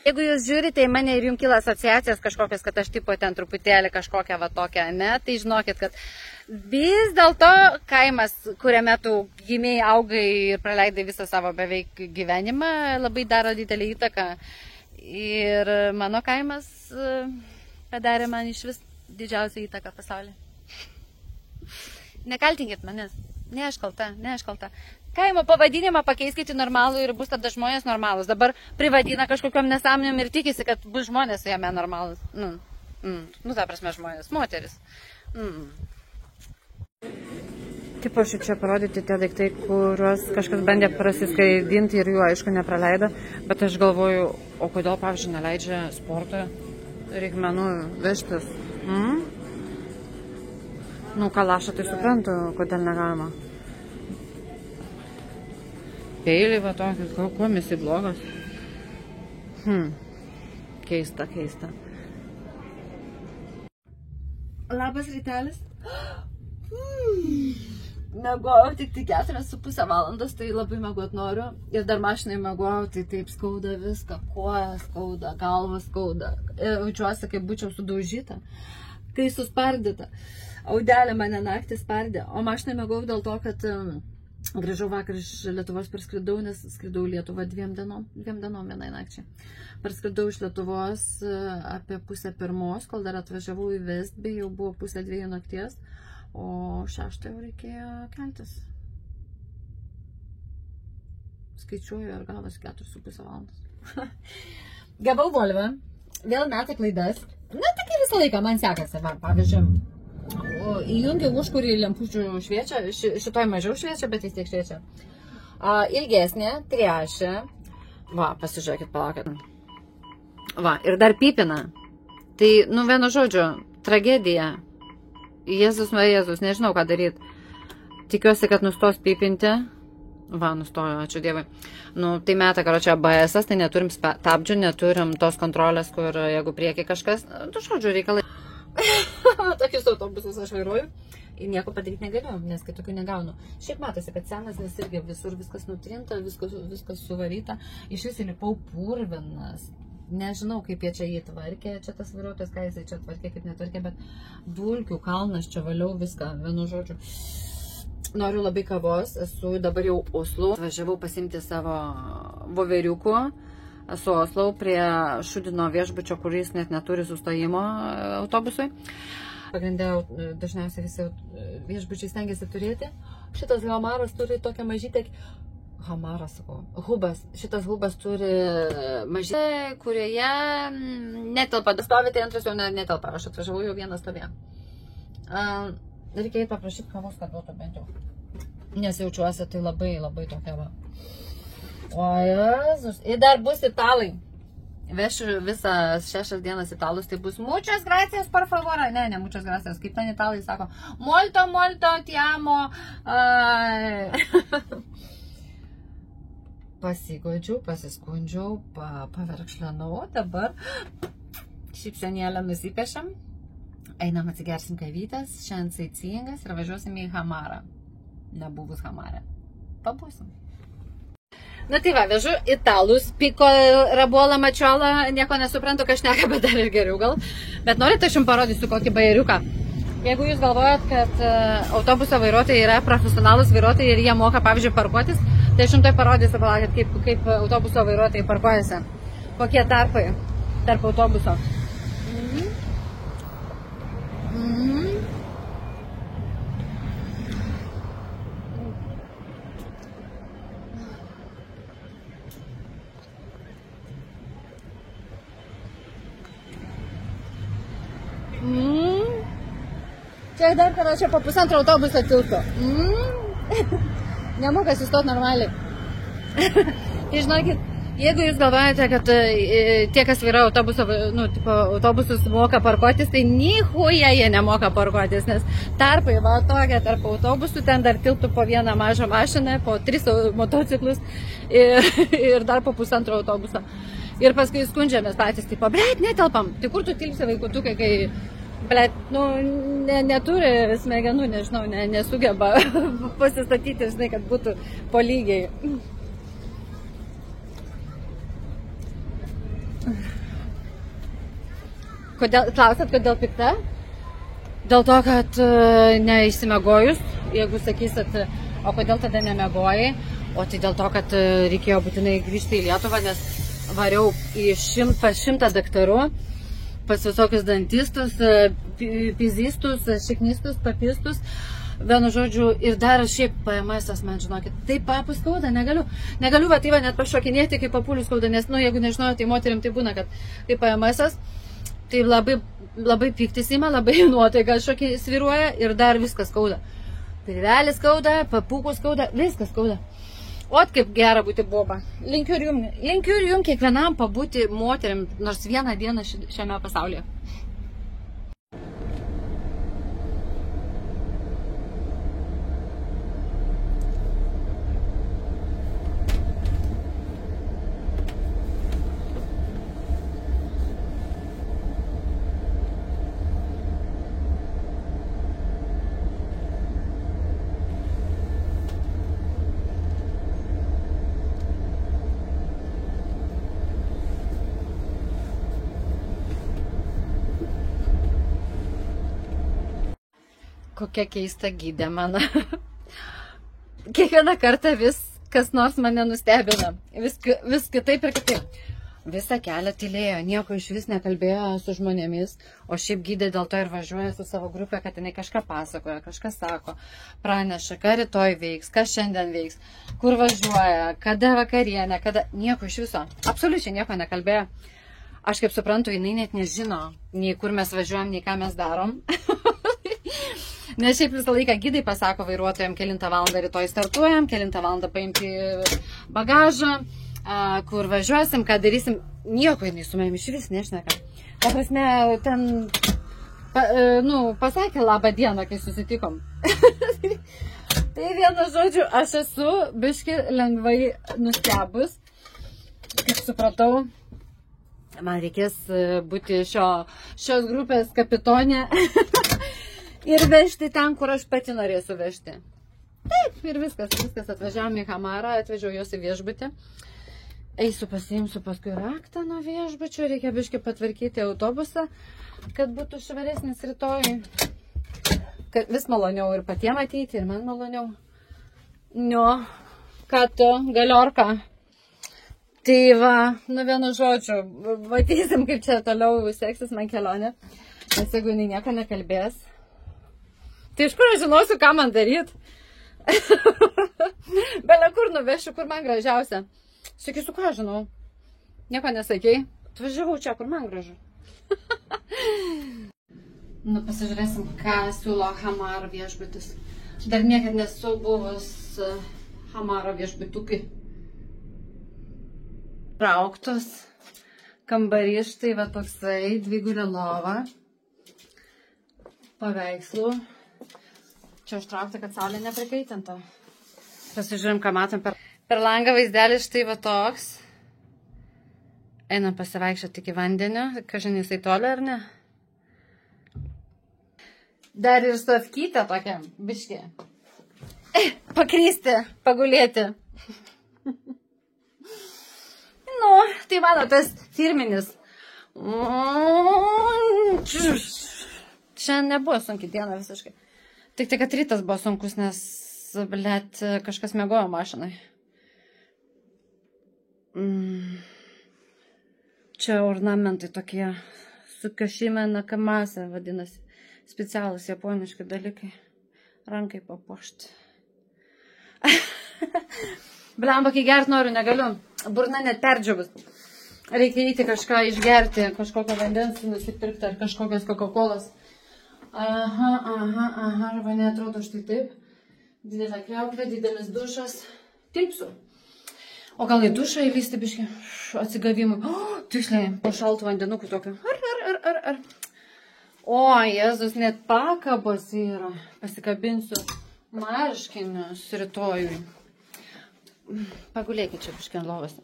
Jeigu jūs žiūrite į mane ir jums kyla asociacijas kažkokias, kad aš tipo ten truputėlį kažkokią va tokią, ne, tai žinokit, kad vis dėlto kaimas, kuriame tu gimėjai, augai ir praleidai visą savo beveik gyvenimą, labai daro didelį įtaką. Ir mano kaimas padarė man iš vis didžiausią įtaką pasaulyje. Nekaltinkit manęs, ne aš kalta. Kaimo pavadinimą pakeiskite į normalų ir bus tada žmonės normalūs. Dabar privadina kažkokiom nesąmonėm ir tikisi, kad bus žmonės jame normalūs. Nu, ta prasme žmonės, moteris. Taip, aš čia parodyti tie daiktai, kuriuos kažkas bandė prasiskaidinti ir jų, aišku, nepraleido. Bet aš galvoju, o kodėl, pavyzdžiui, neleidžia sporto reikmenų vežtis? Nu, kalašą tai suprantu, kodėl negalima. Peiliai va tokis, kuo misi blogas? Keista. Labas rytelis. Mėgojau tik 4,5 valandos, tai labai mėgot noriu. Ir dar mašinai mėgojau, tai taip skauda viską. Koja skauda, galva skauda. Jaučiuosi, kaip būčiau sudaužyta. Kai suspardyta. Audelė mane naktį spardė. O mašinai mėgojau dėl to, kad grįžau vakar iš Lietuvos, parskridau, nes skridau į Lietuvą 2 dienom vienai nakčiai. Parskridau iš Lietuvos apie 1:30, kol dar atvažiavau į Vestby, jau buvo 1:30 nakties, o 6 jau reikėjo keltis. Skaičiuoju, ar gavosi 4,5 valandos. Gavau Volvą, vėl meta klaidas. Na, tik visą laiką man sekasi, va, pavyzdžiui. Įjungiu užkurį lempučių šviečia, šitoj mažiau šviečia, bet vis tiek šviečia. Ilgesnė, trešia. Va, pasižiūrėkit, palaukit. Va, ir dar pipina. Tai, nu, vienu žodžiu, tragedija. Jėzus, nežinau, ką daryti. Tikiuosi, kad nustos pipinti. Va, nustojo, ačiū Dievui. Nu, tai meta, karočią, ABS-as, tai neturim stabdžių, neturim tos kontrolės, kur jeigu prieki kažkas, nu, žodžiu, reikalai. Tokius autobusus aš vairuoju ir nieko padaryti negaliu, nes kitokių negaunu. Šiaip matosi, kad senas, nes irgi visur viskas nutrinta, viskas suvaryta. Iš vis įlipau purvinas. Nežinau, kaip jie čia jį tvarkė, čia tas vairuotojas, ką jisai čia tvarkė, kaip netvarkė, bet dulkių kalnas čia valiau viską, vienu žodžiu. Noriu labai kavos, esu dabar jau Oslo. Važiavau pasimti savo voveriukų. Esu Oslo prie Šudino viešbučio, kuris net neturi sustojimo autobusui. Pagrindė dažniausiai visi viešbučiai stengiasi turėti. Šitas Hamaras turi tokią mažytę... Hamaras, sakau. Hubas. Šitas hubas turi mažytę, kurioje netelpa. Stovė, tai antras jau netelpa. Aš atvažiavau, jau vienas stovė. Reikia paprašyti kavos, kad duotų bent jau. Nes jaučiuosi tai labai tokia va. O Jezus, ir dar bus italai. Vešiu visas 6 dienas italus, tai bus muchas gracias, por favor. Ne, muchas gracias. Kaip ten italai sako, molto, ti amo. Pasigodžiau, pasiskundžiau, paverkšlenau, dabar šypsenėlę nusipešiam. Einam atsigersim kavytės, šiandien saicingas ir važiuosim į Hamarą. Nebuvus Hamarę. Pabūsim. Na tai va, vežu italus, piko rabuolą, mačiolą, nieko nesuprantu, ką šneka, bet dar ir geriau gal. Bet norite, aš jums parodysiu kokį bajeriuką. Jeigu jūs galvojat, kad autobuso vairuotojai yra profesionalus vairuotojai ir jie moka, pavyzdžiui, parkuotis, tai aš jums tai parodysiu, palaukit, kaip autobuso vairuotojai parkuojasi. Kokie tarpai tarp autobuso. Čia dar, čia po pusantro autobuso tilto. Nemoka sustot normaliai. Tai žinokit, jeigu jūs galvojate, kad tie, kas vairuoja autobusus moka parkuotis, tai nichuja jie nemoka parkuotis, nes tarpai, va tokia tarp autobusų, ten dar tilptų po vieną mažą mašiną, po 3 motociklus ir dar po pusantro autobuso. Ir paskui skundžiamės patys, tipo, blet, netelpam. Tai kur tu tilpsi vaikutukai, kai, blet, nu, neturi smegenų, nežinau, nesugeba pasistatyti, žinai, kad būtų po lygiai. Klausėt, kodėl pikta? Dėl to, kad neišsimegojus, jeigu sakysit, o kodėl tada nemegojai, o tai dėl to, kad reikėjo būtinai grįžti į Lietuvą, nes variau pas 100 daktarų, pas visokius dantistus, pizistus, šiknistus, papistus, vienu žodžiu, ir dar šiaip PMS-as, man žinokit, taip papus skauda, negaliu va, tai va, net pašokinėti, kaip papulius skauda, nes, nu, jeigu nežinojo, tai moterim tai būna, kad tai PMS-as, tai labai piktis ima, labai nuotaika sviruoja ir dar viskas skauda. Pilvelis skauda, papūkų skauda, viskas skauda. Ot kaip gera būti boba. Linkiu ir jum kiekvienam pabūti moterim nors vieną dieną šiame pasaulyje. Kokia keista gydė mano. Kiekvieną kartą vis kas nors mane nustebina. Vis kitaip ir kitaip. Visą kelią tylėjo, nieko iš vis nekalbėjo su žmonėmis, o šiaip gydė dėl to ir važiuoja su savo grupė, kad jinai kažką pasakoja, kažką sako, praneša, ką rytoj veiks, ką šiandien veiks, kur važiuoja, kada vakarienė, kada... Nieko iš viso. Absoliučiai nieko nekalbėjo. Aš kaip suprantu, jinai net nežino, nei kur mes važiuojam, nei ką mes darom. Nes šiaip visą laiką gidai pasako vairuotojam, kelintą valandą rytoj startuojam, kelintą valandą paimti bagažą, kur važiuosim, ką darysim. Nieko jinai su manim iš vis nešneka. Ta prasme, ten, pasakė labą dieną, kai susitikom. Tai vienu žodžiu, aš esu biški lengvai nustebus. Kaip supratau, man reikės būti šios grupės kapitonė. Ir vežti ten, kur aš pati norėsiu vežti. Taip, ir viskas atvažiavom į Hamarą, atvežiau jos į viešbutį. Eisiu pasiimsiu paskui raktą nuo viešbučio, reikia biškai patvarkyti autobusą, kad būtų švaresnis rytoj. Kad vis maloniau ir patiem ateiti, ir man maloniau. Nu, ką tu, galiorka. Tai va, nu vienu žodžiu, matysim, kaip čia toliau seksis man kelionė. Nes jeigu jinai nieko nekalbės, tai iš kur aš žinosiu, ką man daryt? Bele kur nuvešiu, kur man gražiausia. Sakysiu, ką žinau. Nieko nesakei. Atvažiavau čia, kur man gražu. Nu, pasižiūrėsim, ką siūlo Hamaro viešbutis. Dar niekad nesu buvus Hamaro viešbutukai. Trauktos. Kambarys, štai va toksai, dvigulė lova. Paveikslų. Čia užtraukta, kad saulė neprikaitinta. Pasižiūrim, ką matom per langą vaizdelis, štai va toks. Einam pasivaikščioti iki vandenio, kažin jisai toli ar ne? Dar ir stovkytė tokia, biškė. Pakrysti, pagulėti. Nu, tai mano tas firminis. Šiandien nebuvo sunki diena visiškai. Tik tai, kad rytas buvo sunkus, nes, blet, kažkas miegojo mašinai. Čia ornamentai tokie, su kašime nakamase vadinasi, specialūs japoniški dalykai, rankai papuošti. Blemba, kai gert noriu, negaliu, burna net perdžiavus. Reikia eiti kažką išgerti, kažkokio vandens nusipirkti ar kažkokios Coca-Colas. Aha, arba neatrodo štai taip. Didelė kriauklė, didelis dušas. Tilpsiu. O gal į dušą įlysti biškį? Atsigavimui. Tiksliai, po šaltų vandenukų tokių. Ar. O, Jėzus, net pakabos yra. Pasikabinsiu marškinius rytojui. Pagulėkit čia biškį ant lovas.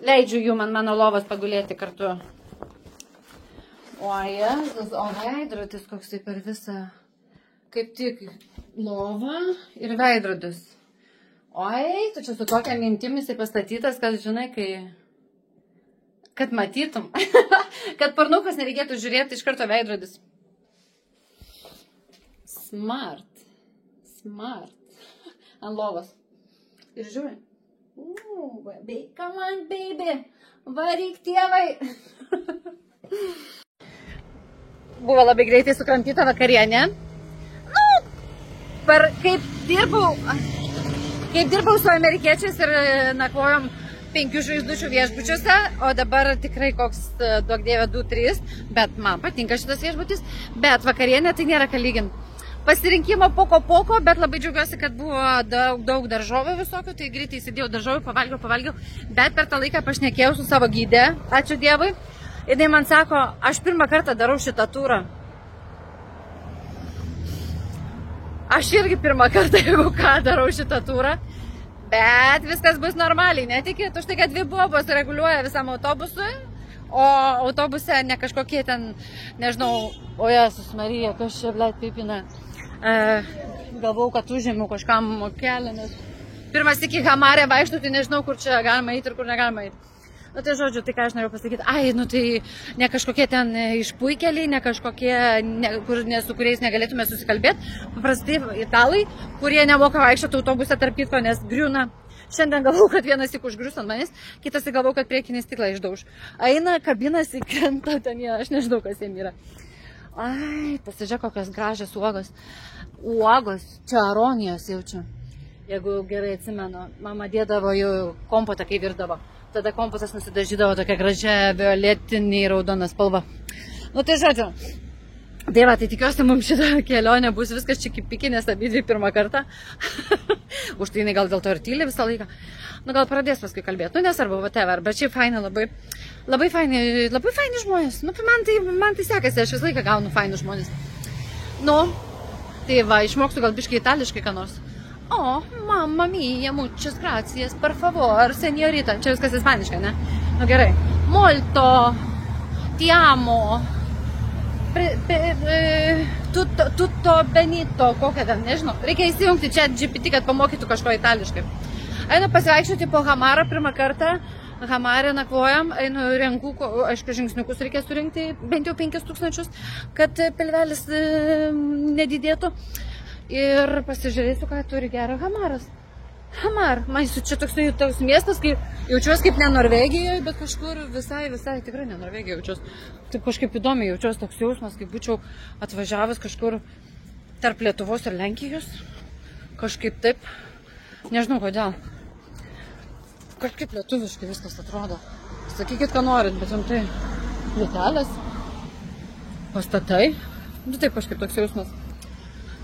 Leidžiu jų mano lovas pagulėti kartu. O, Jėzus, o veidrodis koks tai per visą, kaip tik lova ir veidrodis. Oi, tu čia su tokia mintim jisai pastatytas, kad žinai, kai kad matytum, kad pornukas nereikėtų žiūrėti iš karto veidrodis. Smart. Ant lovos. Ir žiūri. Come on, baby. Varyk, tėvai. Buvo labai greitai sukramtyta vakarienė. Kaip dirbau su amerikiečiais ir nakvojom 5 žvaigždučių viešbučiuose, o dabar tikrai koks, duok dieve, 2-3, bet man patinka šitas viešbutis, bet vakarienė tai nėra ką lyginti. Pasirinkimo poko, bet labai džiaugiuosi, kad buvo daug daržovių visokių, tai greitai įsidėjau daržovių, pavalgiau, bet per tą laiką pašnekėjau su savo gydė, ačiū Dievui, ir jis man sako, aš pirmą kartą darau šitą turą. Aš irgi pirmą kartą, jeigu ką, darau šitą turą, bet viskas bus normaliai, netikit, už tai, kad 2 bobos reguliuoja visam autobusui, o autobuse ne kažkokie ten, nežinau, o Jėzus Marija, kas čia, blėt, pipina, galvau, kad užėmiau kažkam kelią, nes pirmas iki Hamarė vaikštų, tai nežinau, kur čia galima eiti ir kur negalima eiti. Nu tai žodžiu, tai ką aš noriu pasakyti, nu tai ne kažkokie ten išpuikeliai, ne kažkokie, su kuriais negalėtume susikalbėti. Paprastai italai, kurie nemoka vaikščioti autobuse tarp kitko, nes griūna. Šiandien galvau, kad vienas tik užgrius ant manęs, kitas galvau, kad priekinį stiklą išdauž. Eina, kabinasi, krenta, ten jie, aš nežinau, kas jiem yra. Pasižiūrėk, kokios gražios uogos. Uogos, čia aronijos jaučiu. Jeigu gerai atsimenu, mama dėdavo jau kompotą, kai virdavo. Tada kompotas nusidažydavo tokia gražia violetinė raudona spalva. Nu tai žodžiu. Tai va, tai tikiuosi mums šitą kelionę bus viskas čiki-piki, nes abidvi pirmą kartą. Už tai jinai gal dėl to ir tyli visą laiką. Nu gal pradės paskui kalbėti. Nu nesvarbu, whatever. Bet šiaip faina, labai faini žmonės. Nu man tai sekasi, aš visą laiką gaunu fainus žmonės. Nu, tai va, išmoksiu gal biškai itališkai ką nors. Mamma mia, muchas gracias, per favor, señorita. Čia viskas ispaniškai, ne? Nu gerai. Molto, ti amo, tutto benito, kokia ten, nežinau. Reikia įsijungti čia GPT, kad pamokytų kažko itališkai. Einu pasivaikščioti po Hamarą pirmą kartą. Hamarė nakvojam, einu renku, aišku, žingsniukus reikia surinkti, bent jau 5000, kad pilvelis nedidėtų. Ir pasižiūrėsiu, ką turi gerą Hamaras. Hamar, man čia toks miestas, kai jaučiuosi kaip ne Norvegijoje, bet kažkur visai, tikrai ne Norvegijoje jaučiuosi. Taip kažkaip įdomiai jaučiuosi toks jausmas, kaip būčiau atvažiavęs kažkur tarp Lietuvos ir Lenkijos. Kažkaip taip, nežinau kodėl. Kažkaip lietuviškai viskas atrodo. Sakykit, ką norit, bet jums tai vietelės, pastatai. Nu taip kažkaip toks jausmas.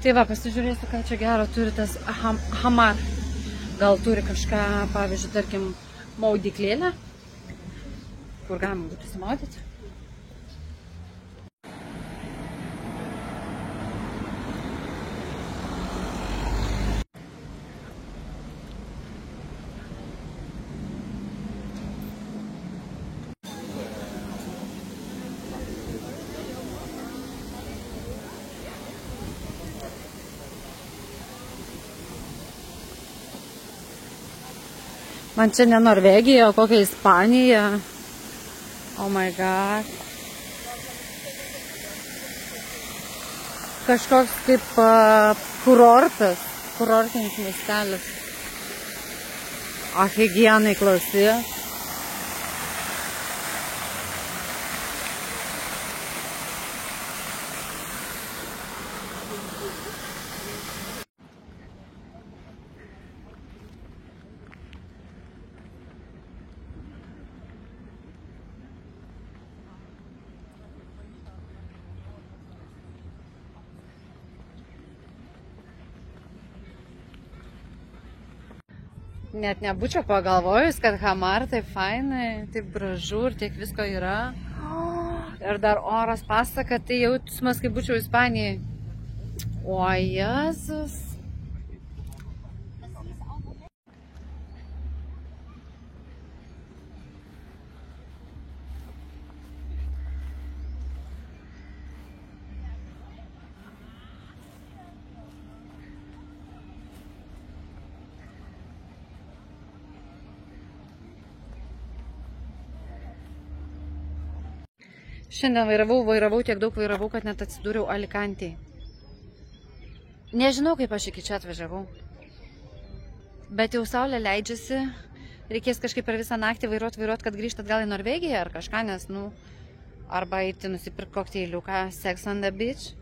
Tai va, pasižiūrėsiu, ką čia gero turi tas Hamar. Gal turi kažką, pavyzdžiui, tarkim, maudyklėlę, kur galima būtų įsimaudyti. Man čia ne Norvegija, o kokia Ispanija. Oh my god. Kažkoks kaip kurortas, kurortinis miestelis. Ahigienai, klausi. Net nebūčiau pagalvojus, kad Hamar taip fainai, taip gražu ir tiek visko yra. Ir dar oras pasaka, tai jausmas, kaip būčiau Ispanijai. O Jėzus. Šiandien vairavau, tiek daug vairavau, kad net atsidūriau Alicantėje. Nežinau, kaip aš iki čia atvažiavau. Bet jau saulė leidžiasi. Reikės kažkaip per visą naktį vairuot, kad grįžt atgal į Norvegiją ar kažką, nes, arba eiti nusipirkti kokteiliuką Sex on the Beach,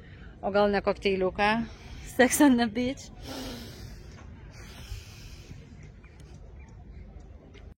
o gal ne kokteiliuką Sex on the Beach.